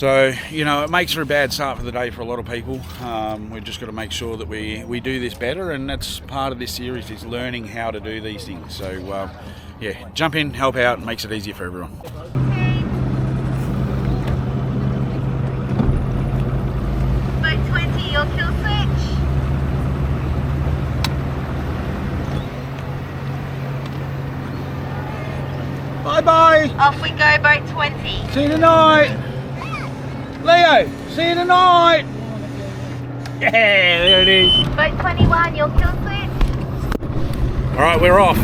So, you know, it makes for a bad start for the day for a lot of people. We've just got to make sure that we do this better, and that's part of this series, is learning how to do these things. So, yeah, jump in, help out, makes it easier for everyone. Boat 20, your kill switch. Bye-bye! Off we go, boat 20. See you tonight! Leo, see you tonight! Yeah, there it is. Boat 21, your kill switch. Alright, we're off.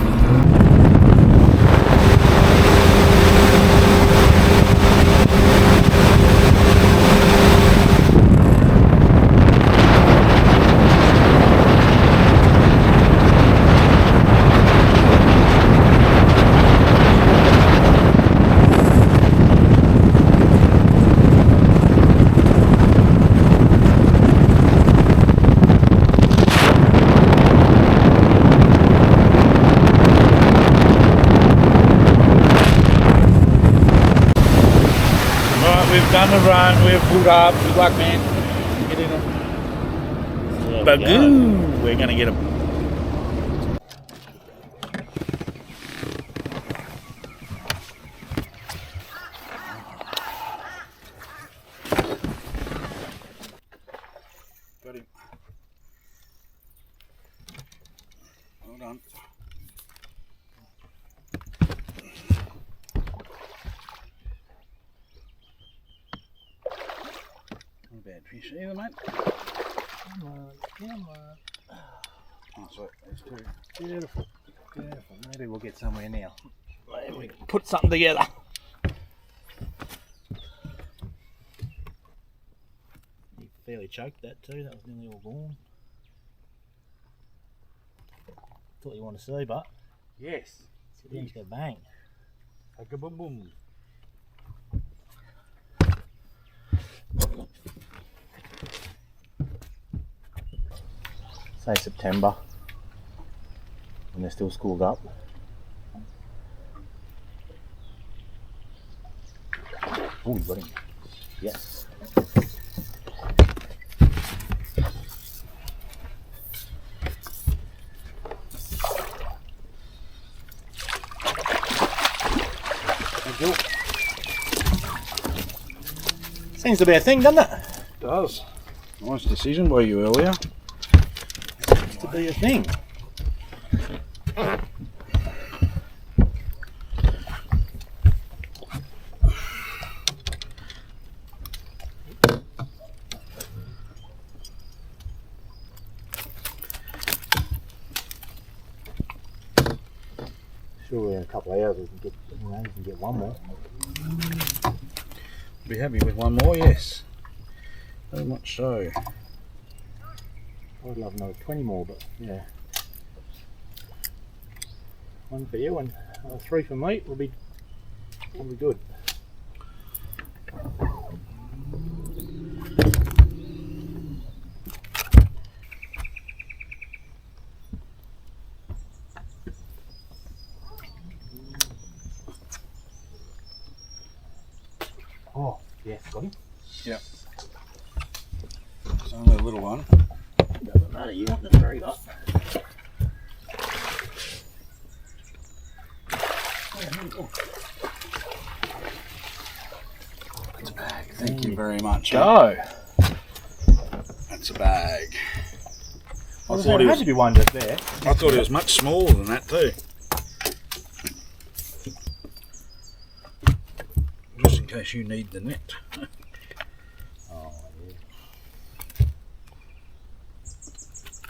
We've done the run, we've pulled up. Good luck, man. Get in them. Bagoo! We're going to get them. Got him. Well done. Bad fish either, mate. Come on, come on. Oh, sorry, there's two. Beautiful, beautiful. Maybe we'll get somewhere now. Maybe we can put something together. You fairly choked that too. That was nearly all gone. Thought you want to see, but Yes. sit down, just go bang. Like a boom boom. Say September, when they're still schooled up. Oh, you got him. Yes. Seems to be a thing, doesn't it? It does. Nice decision by you earlier. Seems to be a thing. Surely in a couple of hours we can get, you know, we can get one more. Be happy with one more, yes. Very much so. I'd love another 20 more, but yeah. One for you and 3 for me will be good. Oh, yes, got him. Yep. It's only a little one. Doesn't matter, you want the 3 up. That's a bag. Thank you very much. Go! That's a bag. I thought it had to be one just there. I thought it was much smaller than that too. Just in case you need the net. Oh,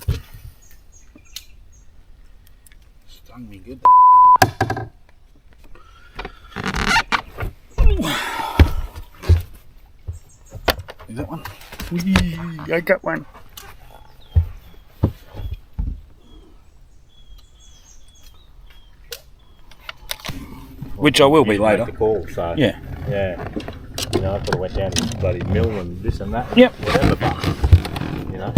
yeah. Stung me good. Is that one? Whee, I got one. Which I will be later. Make the call, so Yeah. yeah. You know, I could have went down to this bloody mill and this and that. Yep. Whatever, but you know.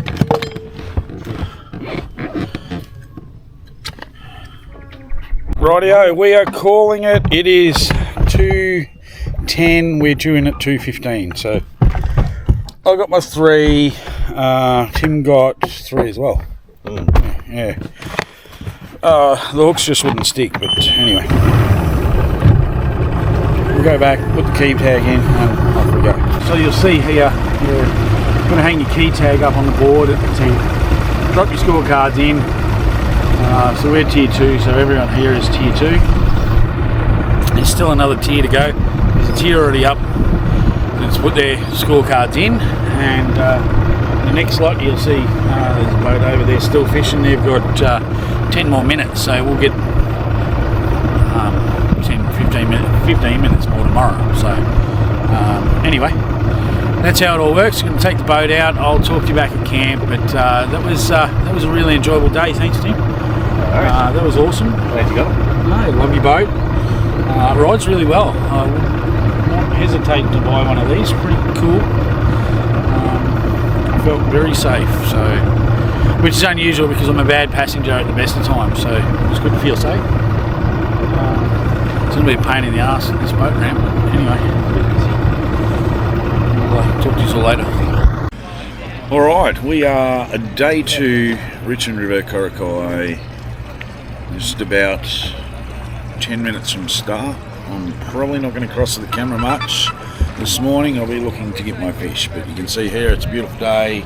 Rightio, we are calling it. It is 2:10 2:10, we're due in at 2:15. So I got my 3. Tim got 3 as well. Yeah. The hooks just wouldn't stick, but anyway. We'll go back, put the key tag in, and off we go. So you'll see here, you're going to hang your key tag up on the board at the tee. Drop your scorecards in. So we're tier 2, so everyone here is tier 2. There's still another tier to go. There's a tier already up. Let's put their scorecards in, and the next lot you'll see there's a boat over there still fishing. They've got 10 more minutes, so we'll get 15 minutes more tomorrow. So anyway, that's how it all works. We're going to take the boat out. I'll talk to you back at camp, but that was a really enjoyable day. Thanks, Tim. That was awesome. Glad you got it. I love your boat. Rides really well. I wouldn't hesitate to buy one of these. Pretty cool. I felt very safe, so which is unusual because I'm a bad passenger at the best of times. So it's good to feel safe. It's going to be a pain in the arse at this boat ramp. Anyway, I'll talk to you all later. All right, we are a day 2 Richmond River Coracai. Just about 10 minutes from start. I'm probably not going to cross the camera much this morning. I'll be looking to get my fish, but you can see here it's a beautiful day.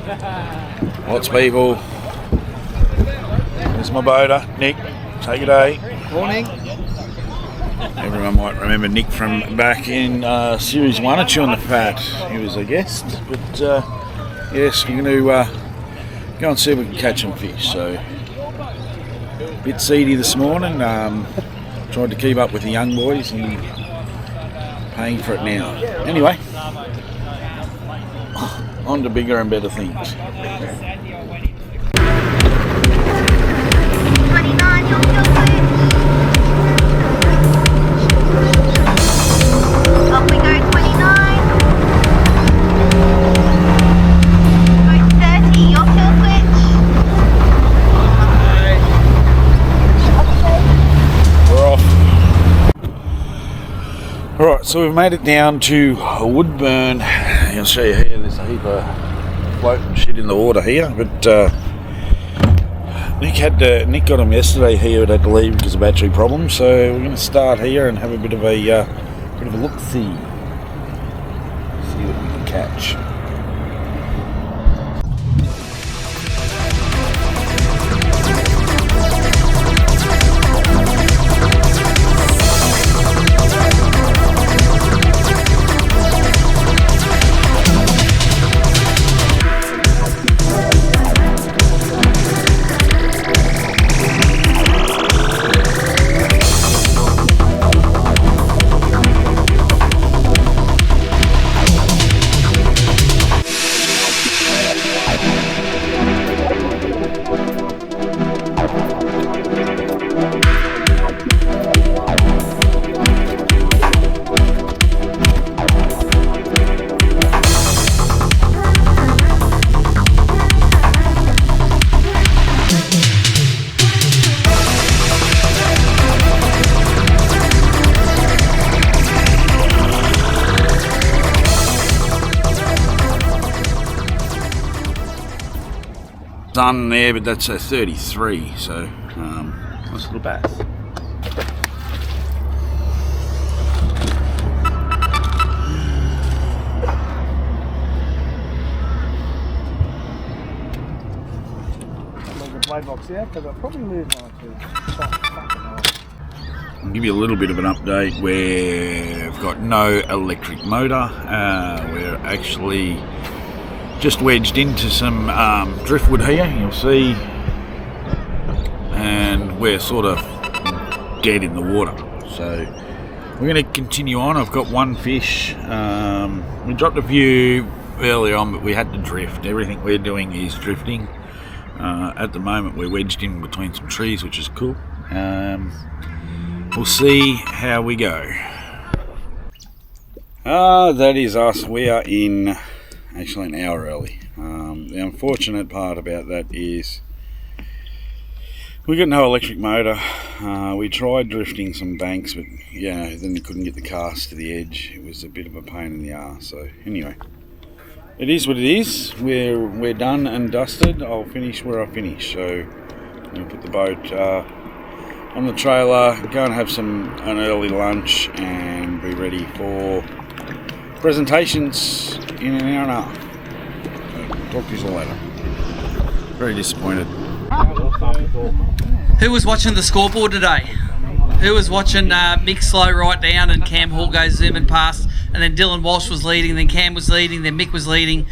Lots of people. There's my boater, Nick. Take it away. Morning. Everyone might remember Nick from back in Series 1 at Chewing the Fat. He was a guest, but yes, we're going to go and see if we can catch some fish. So, a bit seedy this morning. Tried to keep up with the young boys and paying for it now. Anyway, on to bigger and better things. 29, you'll kill switch. Up we go, 29. Go 30, you'll kill switch. We're off. Alright, so we've made it down to Woodburn. I'll show you here, there's a heap of floating shit in the water here, but Nick got them yesterday here, but had to leave because of battery problems, so we're going to start here and have a bit of a look-see. See what we can catch. Done there, but that's a 33, so nice little bass. Box out because I'll probably lose one or two. I'll give you a little bit of an update. We've got no electric motor. We're actually just wedged into some driftwood here, you'll see, and we're sort of dead in the water. So we're going to continue on. I've got one fish. We dropped a few earlier on, but we had to drift. Everything we're doing is drifting. At the moment we're wedged in between some trees, which is cool. We'll see how we go. That is us. We are in actually an hour early. The unfortunate part about that is We got no electric motor. We tried drifting some banks, but yeah, then we couldn't get the cast to the edge. It was a bit of a pain in the arse. So anyway, it is what it is. We're done and dusted. I'll finish where I finish. So I'll put the boat on the trailer, go and have an early lunch, and be ready for presentations in an hour and a half. So, talk to you all later. Very disappointed. Who was watching the scoreboard today? Who was watching Mick slow right down and Cam Hall goes zooming past, and then Dylan Walsh was leading, then Cam was leading, then Mick was leading?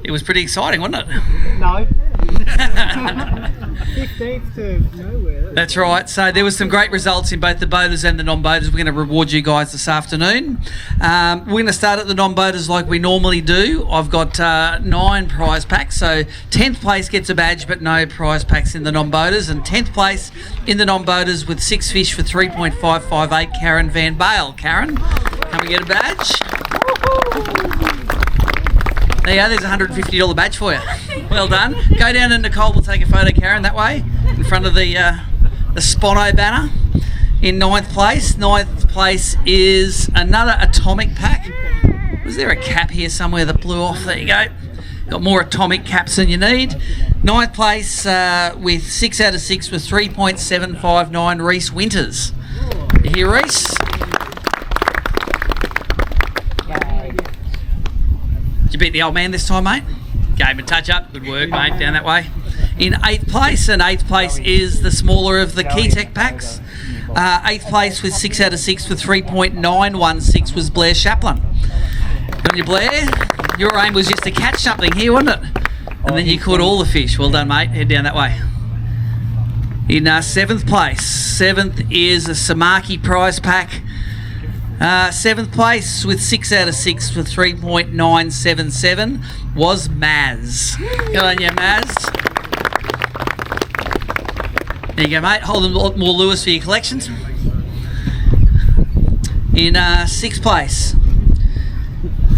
It was pretty exciting, wasn't it? No. 15th to nowhere. That's right. So there was some great results in both the boaters and the non-boaters. We're going to reward you guys this afternoon. We're going to start at the non-boaters like we normally do. I've got 9 prize packs. So 10th place gets a badge, but no prize packs in the non-boaters. And 10th place in the non-boaters with 6 fish for 3.558, Karen Van Bale. Karen, come and get a badge. There you go, there's a $150 badge for you. Well done. Go down and Nicole will take a photo, Karen, that way, in front of the Spono banner. In 9th place. 9th place is another atomic pack. Was there a cap here somewhere that blew off? There you go. Got more atomic caps than you need. 9th place with 6 out of 6 with 3.759, Reese Winters. You hear, Reese? Did you beat the old man this time, mate? Gave him a touch up. Good work, mate, down that way. In 8th place, and 8th place is the smaller of the Keytech packs. 8th place with 6 out of 6 with 3.916 was Blair Chaplin. Good on you, Blair. Your aim was just to catch something here, wasn't it? And then you caught all the fish. Well done, mate. Head down that way. In 7th place, 7th is a Samaki prize pack. 7th place with 6 out of 6 with 3.977 was Maz. Good on you, Maz. There you go, mate. Hold more lures for your collections. In 6th place.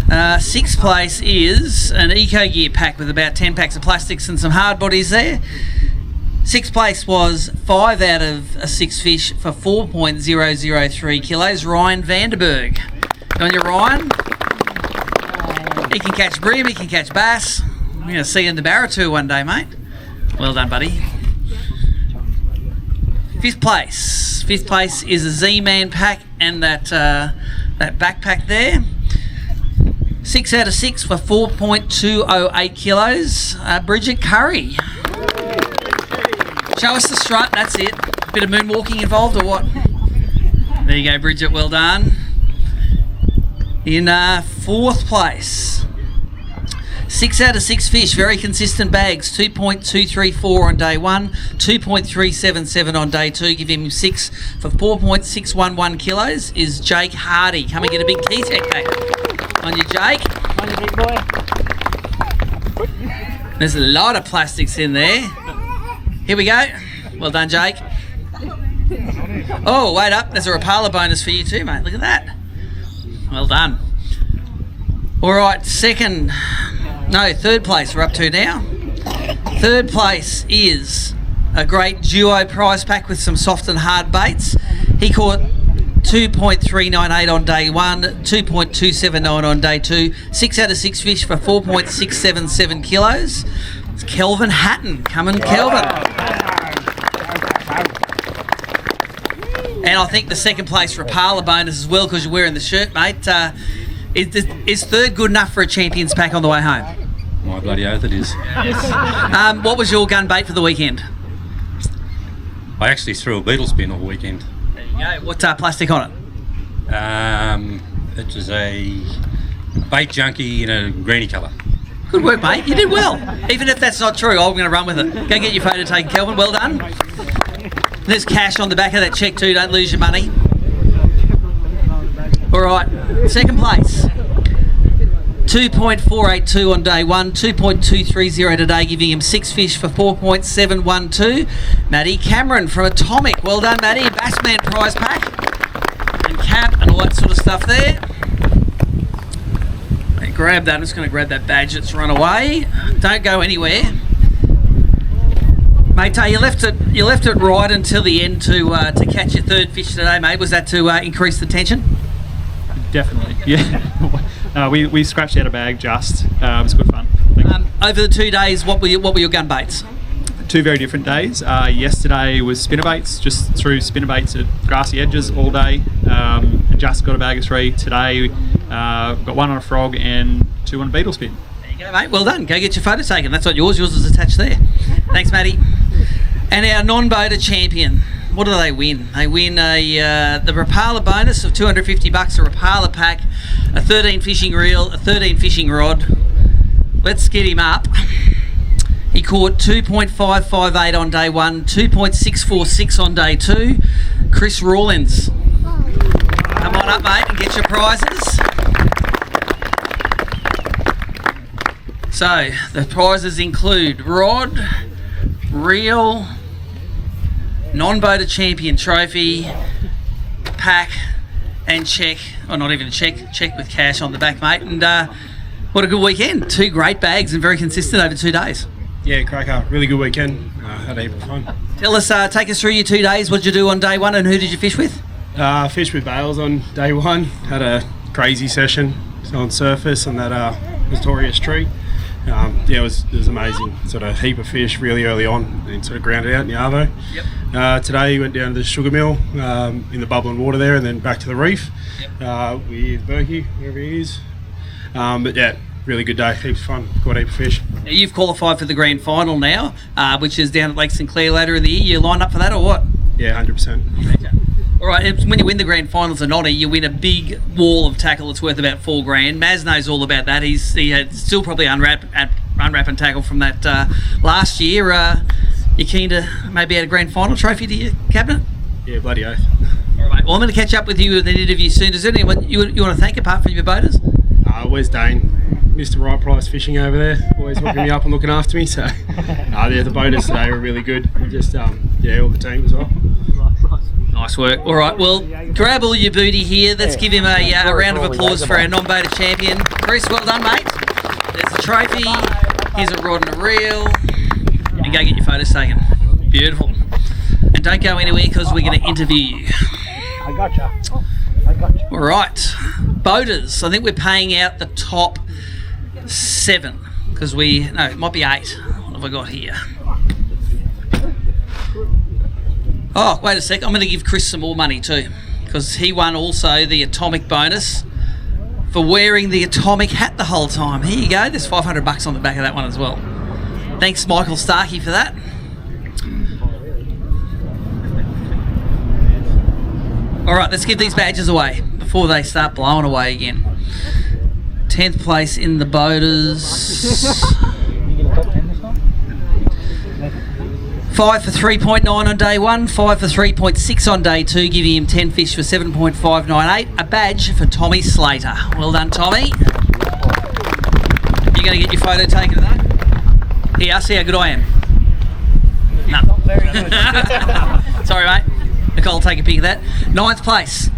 6th place is an Eco Gear pack with about 10 packs of plastics and some hard bodies there. 6th place was 5 out of 6 fish for 4.003 kilos, Ryan Vanderberg. Good on you, Ryan. He can catch bream, he can catch bass. We're going to see you in the Barra one day, mate. Well done, buddy. 5th place. 5th place is a Z-Man pack and that backpack there. 6 out of 6 for 4.208 kilos, Bridget Curry. Show us the strut, that's it. Bit of moonwalking involved or what? There you go, Bridget, well done. In 4th place. 6 out of 6 fish, very consistent bags. 2.234 on day 1, 2.377 on day 2. Give him 6 for 4.611 kilos is Jake Hardy. Come and get a big Keytech pack. On you, Jake. On you, big boy. There's a lot of plastics in there. Here we go. Well done, Jake. Oh, wait up. There's a Rapala bonus for you too, mate. Look at that. Well done. All right, 3rd place we're up to now. 3rd place is a great duo prize pack with some soft and hard baits. He caught 2.398 on day 1, 2.279 on day 2, 6 out of 6 fish for 4.677 kilos. It's Kelvin Hatton. Coming, Kelvin. And I think the 2nd place Rapala bonus as well because you're wearing the shirt, mate. Is 3rd good enough for a champions pack on the way home? My bloody oath it is. What was your gun bait for the weekend? I actually threw a beetle spin all weekend. There you go. What plastic on it? It was a bait junkie in a greeny colour. Good work, mate. You did well. Even if that's not true, I'm going to run with it. Go get your photo taken, Kelvin. Well done. There's cash on the back of that cheque too. Don't lose your money. All right. 2nd place. 2.482 on day 1, 2.230 today, giving him 6 fish for 4.712. Matty Cameron from Atomic. Well done, Matty. Bassman prize pack. And cap and all that sort of stuff there. Grab that. I'm just going to grab that badge that's run away. Don't go anywhere. Mate, you left it right until the end to catch your third fish today, mate. Was that to increase the tension? Definitely, yeah. We scratched out a bag just. It was good fun. Over the 2 days, what were your gun baits? 2 very different days. Yesterday was spinnerbaits, just threw spinnerbaits at grassy edges all day. And just got a bag of 3. Today, got 1 on a frog and 2 on a beetle spin. There you go, mate. Well done. Go get your photo taken. That's not yours. Yours is attached there. Thanks, Matty. And our non-boater champion. What do they win? They win the Rapala bonus of $250, a Rapala pack, a 13 fishing reel, a 13 fishing rod. Let's get him up. He caught 2.558 on day 1, 2.646 on day 2. Chris Rawlins. Come on up, mate, and get your prizes. So, the prizes include rod, reel, non-boater champion trophy, pack, and check. Or not even a check with cash on the back, mate. And what a good weekend. 2 great bags and very consistent over 2 days. Yeah, cracker. Really good weekend. Had a heap of fun. Tell us, take us through your 2 days. What did you do on day 1 and who did you fish with? Fished with bales on day 1. Had a crazy session on surface on that notorious tree. It was amazing. Sort of heap of fish really early on and sort of ground it out in the arvo. Yep. Today we went down to the sugar mill in the bubbling water there and then back to the reef with Berkey, wherever he is. But yeah, really good day, heaps of fun, got a heap of fish. Now you've qualified for the grand final now, which is down at Lake St Clair later in the year. You lined up for that or what? Yeah, 100%. Okay. All right, when you win the grand finals in Otter, you win a big wall of tackle that's worth about $4,000. Maz knows all about that. He had still probably unwrap and tackle from that last year. You keen to maybe add a grand final trophy to your cabinet? Yeah, bloody oath. All right, well I'm going to catch up with you with an interview soon. Is there anyone you want to thank apart from your boaters? Where's Dane? Mr. Right Price Fishing over there, always hooking me up and looking after me. So, the boaters today were really good. Just all the team as well. Nice work. All right, well, grab all your booty here. Let's give him a round of applause for our non-boater champion. Chris, well done, mate. There's the trophy. Here's a rod and a reel. And go get your photos taken. Beautiful. And don't go anywhere because we're going to interview you. I gotcha. All right, boaters. I think we're paying out the top 7 because it might be 8. What have I got here? Oh, wait a sec. I'm going to give Chris some more money too because he won also the atomic bonus for wearing the atomic hat the whole time. Here you go. There's $500 on the back of that one as well. Thanks, Michael Starkey, for that. All right, let's give these badges away before they start blowing away again. 10th place in the boaters. 5 for 3.9 on day 1, 5 for 3.6 on day 2, giving him 10 fish for 7.598. A badge for Tommy Slater. Well done, Tommy. You going to get your photo taken of that? Here, see how good I am. No. Very good. Sorry, mate. Nicole, take a pic of that. 9th place.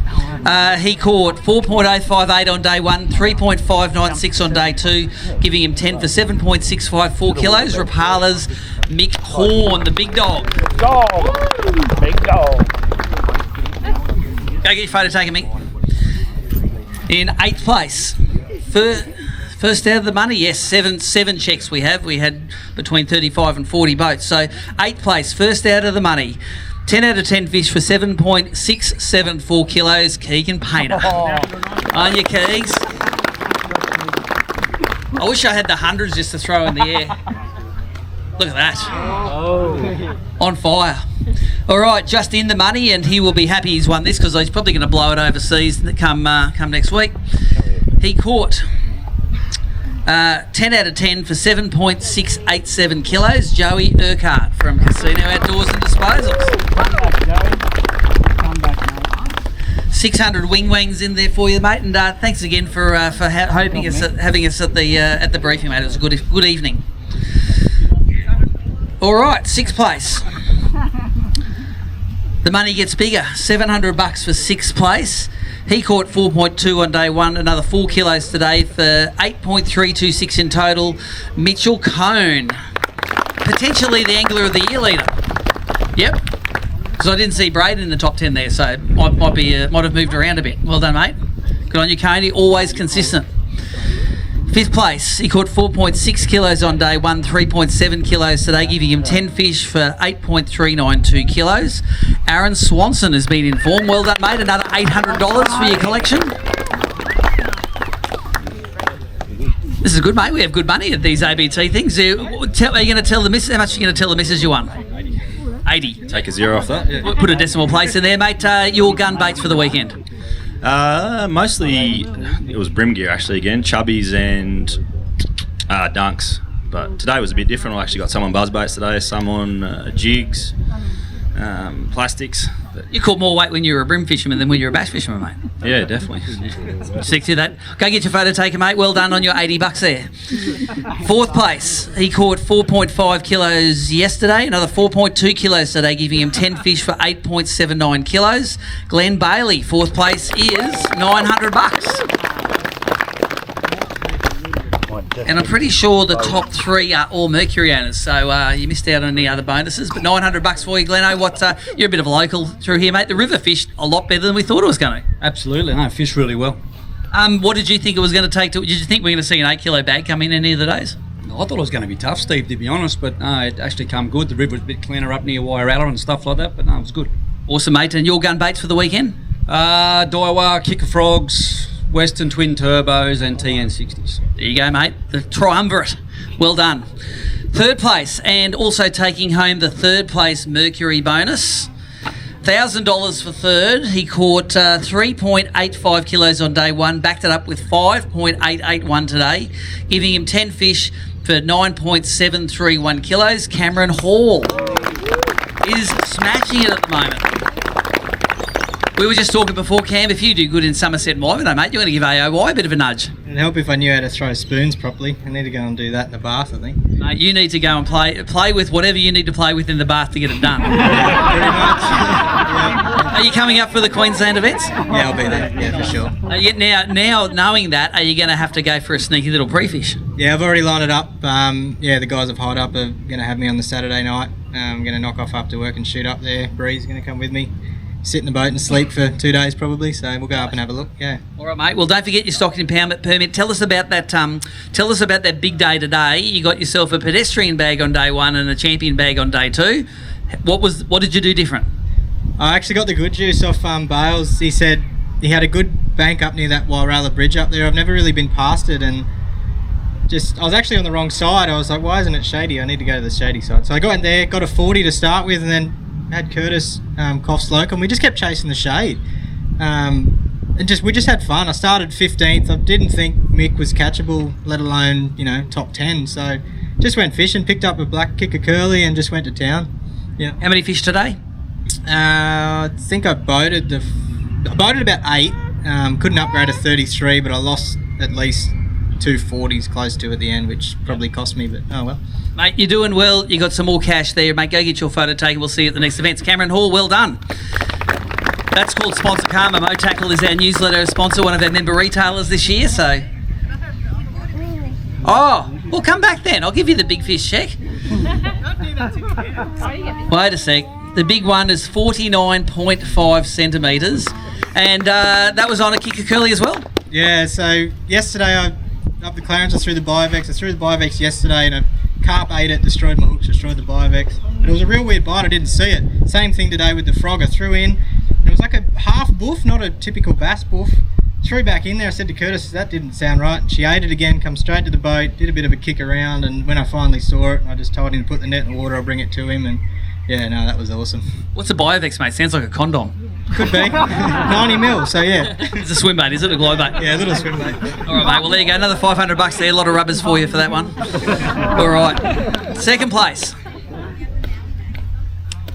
He caught 4.058 on day 1, 3.596 on day 2, giving him 10 for 7.654 kilos. Rapala's Mick Horn, the big dog. Big dog. Go get your photo taken, Mick. In 8th place. First out of the money, yes, seven checks we have. We had between 35 and 40 boats. So 8th place, first out of the money. 10 out of 10 fish for 7.674 kilos. Keegan Painter. On your Keegs. I wish I had the hundreds just to throw in the air. Look at that. Oh. On fire. All right, just in the money, and he will be happy he's won this because he's probably going to blow it overseas come next week. He caught 10 out of 10 for 7.687 kilos. Joey Urquhart from Casino Outdoors and Disposals. Come back, mate. 600 wing wangs in there for you, mate. And thanks again for having us at the briefing, mate. It was a good evening. All right, 6th place. The money gets bigger. $700 for 6th place. He caught 4.2 on day 1, another 4 kilos today for 8.326 in total. Mitchell Cone, potentially the angler of the year leader. Yep. Because I didn't see Braden in the top 10 there, so might have moved around a bit. Well done, mate. Good on you, Coney. Always consistent. 5th place, he caught 4.6 kilos on day 1, 3.7 kilos today, giving him 10 fish for 8.392 kilos. Aaron Swanson has been in form. Well done, mate. Another $800 for your collection. This is good, mate. We have good money at these ABT things. Are you going to tell the missus? How much are you going to tell the missus you won? 80. Take a 0 off that. Yeah. Put a decimal place in there, mate. Your gun baits for the weekend? Mostly it was brim gear actually again, chubbies and dunks. But today was a bit different. I actually got some on buzz baits today, some on jigs, plastics. But You caught more weight when you were a brim fisherman than when you were a bass fisherman, mate. yeah, definitely. Stick to that. Go get your photo taken, mate. Well done on your $80 there. 4th place, he caught 4.5 kilos yesterday, another 4.2 kilos today, giving him 10 fish for 8.79 kilos. Glenn Bailey, 4th place, is $900. And I'm pretty sure the top 3 are all Mercury owners, so you missed out on any other bonuses. But $900 for you, Gleno. You're a bit of a local through here, mate. The river fished a lot better than we thought it was going to. Absolutely, no, fished really well. What did you think it was going to take? Did you think we were going to see an 8 kilo bag come in any of the days? I thought it was going to be tough, Steve, to be honest, but no, it actually come good. The river was a bit cleaner up near Wairala and stuff like that, but no, it was good. Awesome, mate. And your gun baits for the weekend? Daiwa, Kicker Frogs, Western Twin Turbos and TN60s. There you go, mate. The triumvirate. Well done. 3rd place, and also taking home the 3rd place Mercury bonus. $1,000 for 3rd. He caught 3.85 kilos on day 1, backed it up with 5.881 today, giving him 10 fish for 9.731 kilos. Cameron Hall is smashing it at the moment. We were just talking before, Cam, if you do good in Somerset and Wyvern, mate, you're going to give AOY a bit of a nudge. It'd help if I knew how to throw spoons properly. I need to go and do that in the bath, I think. Mate, you need to go and play with whatever you need to play with in the bath to get it done. Yeah, pretty much. Yeah. Are you coming up for the Queensland events? Yeah, I'll be there, yeah, for sure. Now knowing that, are you going to have to go for a sneaky little pre-fish? Yeah, I've already lined it up. The guys I've hired up are going to have me on the Saturday night. I'm going to knock off after work and shoot up there. Bree's going to come with me. Sit in the boat and sleep for 2 days probably, so we'll go up and have a look. Yeah. All right, mate. Well, don't forget your stocking impoundment permit. Tell us about that. Tell us about that big day today. You got yourself a pedestrian bag on day 1 and a champion bag on day 2. What did you do different? I actually got the good juice off Bales. He said he had a good bank up near that Wairala bridge up there. I've never really been past it, and I was actually on the wrong side. I was like, why isn't it shady? I need to go to the shady side. So I got in there, got a 40 to start with, and then had Curtis cough sloke, and we just kept chasing the shade. We just had fun. I started 15th. I didn't think Mick was catchable, let alone top 10. So just went fishing, picked up a black kicker curly, and just went to town. Yeah. How many fish today? I think I boated about 8. Couldn't upgrade a 33, but I lost at least 2 40s close to at the end, which probably cost me, but oh well. Mate, you're doing well. You got some more cash there, mate. Go get your photo taken. We'll see you at the next events. Cameron Hall, well done. That's called Sponsor Karma. Motackle is our newsletter sponsor, one of our member retailers this year, so... Oh, well, come back then. I'll give you the big fish check. Wait a sec. The big one is 49.5 centimetres. And that was on a kicker curly as well? Yeah, so yesterday I up the Clarence, I threw the Bivex. I threw the Bivex yesterday and a carp ate it, destroyed my hooks, destroyed the Bivex. But it was a real weird bite, I didn't see it. Same thing today with the frog. I threw in, and it was like a half boof, not a typical bass boof. Threw back in there, I said to Curtis, that didn't sound right. And she ate it again, come straight to the boat, did a bit of a kick around, and when I finally saw it, I just told him to put the net in the water, I'll bring it to him, and yeah, no, that was awesome. What's a Bivex, mate? Sounds like a condom. Could be. 90 mil, so yeah. It's a swim bait, is it? A glow bait? Yeah, a little swim bait. All right, mate. Well, there you go. Another $500 there. A lot of rubbers for you for that one. All right. Second place.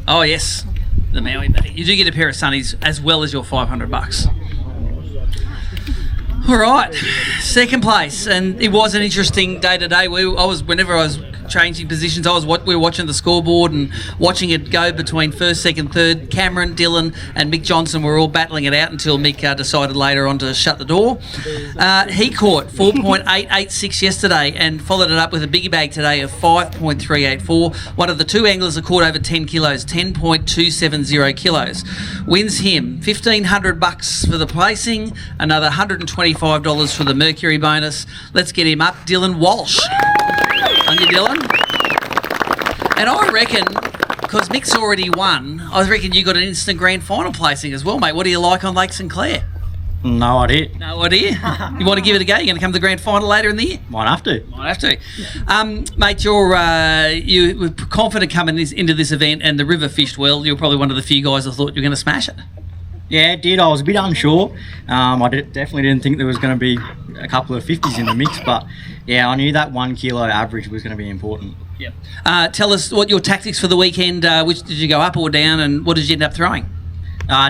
Oh, yes. The Maui bag. You do get a pair of sunnies as well as your $500. All right, second place, and it was an interesting day today. Whenever I was changing positions, we were watching the scoreboard and watching it go between first, second, third. Cameron, Dylan, and Mick Johnson were all battling it out until Mick decided later on to shut the door. He caught 4.886 yesterday and followed it up with a biggie bag today of 5.384. One of the two anglers that caught over 10 kilos, 10.270 kilos. Wins him $1,500 for the placing, another $125 for the Mercury bonus. Let's get him up, Dylan Walsh. On you, Dylan. And I reckon, because Mick's already won, I reckon you got an instant grand final placing as well, mate. What do you like on Lake St Clair? No idea. No idea? You want to give it a go? You're going to come to the grand final later in the year? Might have to. Might have to. Mate, you were confident coming into this event, and the river fished well. You're probably one of the few guys that thought you were going to smash it. Yeah, it did. I was a bit unsure. Definitely didn't think there was going to be a couple of 50s in the mix, but yeah, I knew that 1 kilo average was going to be important. Yep. Tell us what your tactics for the weekend. Which did you go up or down, and what did you end up throwing?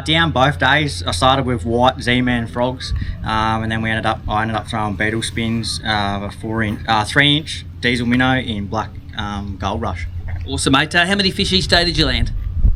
Down both days. I started with white Z-Man frogs, and then I ended up throwing beetle spins, a 3-inch diesel minnow in black gold rush. Awesome, mate. How many fish each day did you land?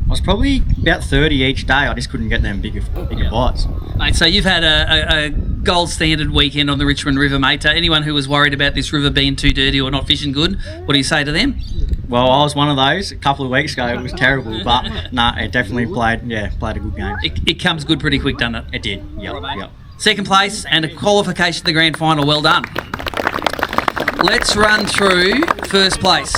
I was probably about 30 each day. I just couldn't get them bigger bites. Mate, so you've had a gold standard weekend on the Richmond River, mate. Anyone who was worried about this river being too dirty or not fishing good, what do you say to them? Well, I was one of those a couple of weeks ago. It was terrible, but it definitely played a good game. It comes good pretty quick, doesn't it? It did, yep. Second place and a qualification to the grand final. Well done. Let's run through first place.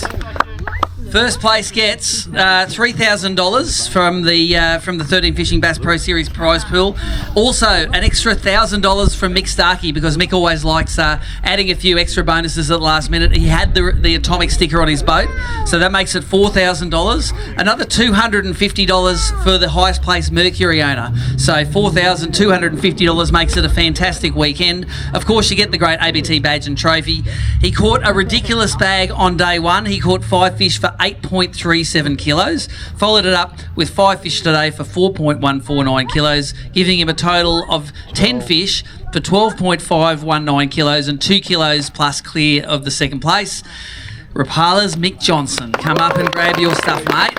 First place gets $3,000 from the 13 Fishing Bass Pro Series prize pool. Also, an extra $1,000 from Mick Starkey, because Mick always likes adding a few extra bonuses at the last minute. He had the atomic sticker on his boat, so that makes it $4,000. Another $250 for the highest place Mercury owner. So $4,250 makes it a fantastic weekend. Of course, you get the great ABT badge and trophy. He caught a ridiculous bag on day one. He caught 5 fish for 8.37 kilos, followed it up with 5 fish today for 4.149 kilos, giving him a total of 10 fish for 12.519 kilos and 2 kilos plus clear of the second place. Rapala's Mick Johnson, come up and grab your stuff, mate.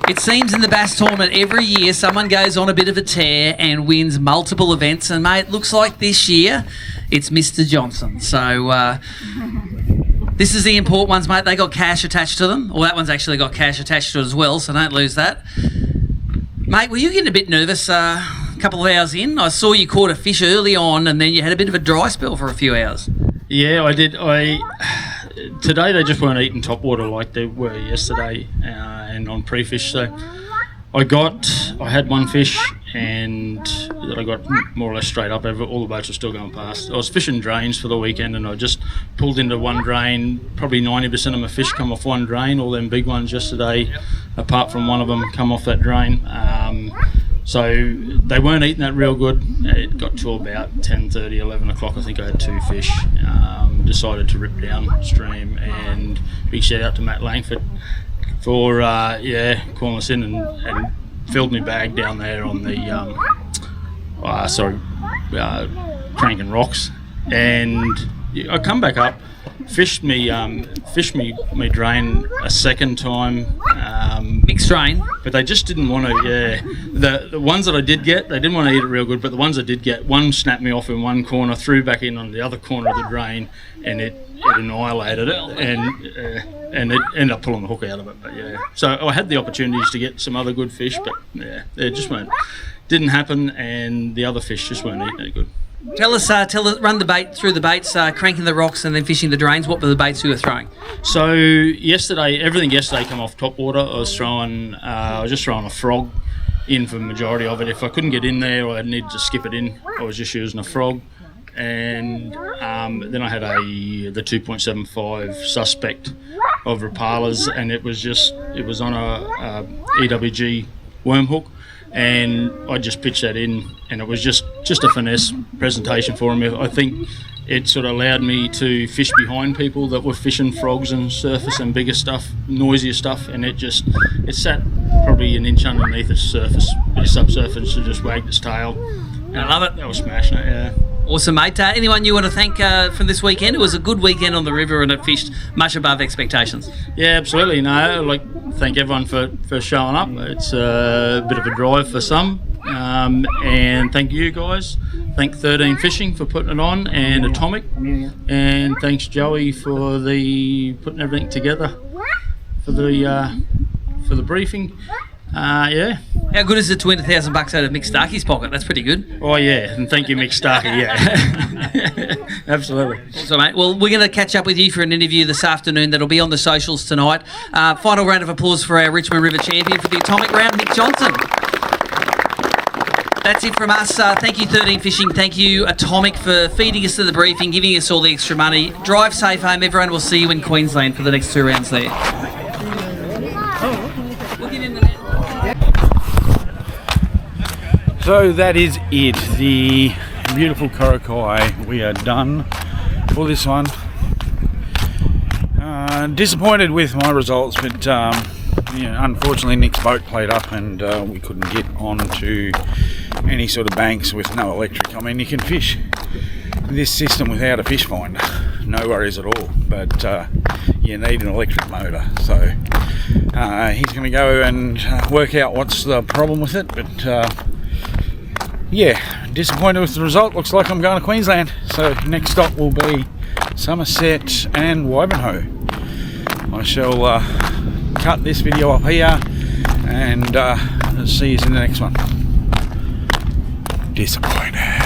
It seems in the Bass Tournament every year someone goes on a bit of a tear and wins multiple events, and mate, looks like this year it's Mr. Johnson. So this is the important ones, mate. They got cash attached to them. Well, that one's actually got cash attached to it as well, so don't lose that. Mate, were you getting a bit nervous a couple of hours in? I saw you caught a fish early on and then you had a bit of a dry spell for a few hours. Yeah, I did. Today they just weren't eating topwater like they were yesterday and on pre-fish. So I had one fish and that I got more or less straight up. All the boats were still going past. I was fishing drains for the weekend and I just pulled into one drain. Probably 90% of my fish come off one drain. All them big ones yesterday, apart from one of them, come off that drain. So they weren't eating that real good. It got to about 10:30, 11 o'clock. I think I had 2 fish. Decided to rip downstream, and big shout out to Matt Langford for calling us in and filled me bag down there on the cranking rocks. And I come back up, fished me drain a second time. Mixed drain. But they just didn't want to, the ones that I did get, they didn't want to eat it real good, but the ones I did get, one snapped me off in one corner, threw back in on the other corner of the drain, and it annihilated it, and it ended up pulling the hook out of it. But yeah, so I had the opportunities to get some other good fish, but yeah, they just didn't happen, and the other fish just weren't eating it good. Tell us, run the bait through the baits, cranking the rocks and then fishing the drains. What were the baits you were throwing? So everything yesterday came off top water. I was just throwing a frog in for the majority of it. If I couldn't get in there or I needed to skip it in, I was just using a frog. And then I had the 2.75 suspect of Rapala's, and it was on a EWG worm hook. And I just pitched that in, and it was just a finesse presentation for him. I think it sort of allowed me to fish behind people that were fishing frogs and surface and bigger stuff, noisier stuff, and it sat probably an inch underneath its surface, its subsurface, and just wagged its tail. I love it. That was smashing it, yeah. Awesome, mate. Anyone you want to thank from this weekend? It was a good weekend on the river and it fished much above expectations. Yeah, absolutely. No, like, thank everyone for showing up. It's a bit of a drive for some. And thank you guys. Thank 13 Fishing for putting it on, and Atomic. And thanks Joey for putting everything together for the briefing. Yeah. How good is it to win $1,000 out of Mick Starkey's pocket? That's pretty good. Oh yeah, and thank you Mick Starkey. Yeah, absolutely. So mate, well, we're going to catch up with you for an interview this afternoon that'll be on the socials tonight. Final round of applause for our Richmond River champion for the Atomic round, Nick Johnson. That's it from us. Thank you 13 Fishing. Thank you Atomic for feeding us to the briefing, giving us all the extra money. Drive safe home everyone. We'll see you in Queensland for the next 2 rounds there. So that is it, the beautiful Korokai. We are done for this one. Disappointed with my results, but unfortunately Nick's boat played up and we couldn't get onto any sort of banks with no electric. I mean, you can fish this system without a fish finder, no worries at all, but you need an electric motor. So he's going to go and work out what's the problem with it, but yeah, disappointed with the result. Looks like I'm going to Queensland. So next stop will be Somerset and Wivenhoe. I shall cut this video up here and see you in the next one. Disappointed.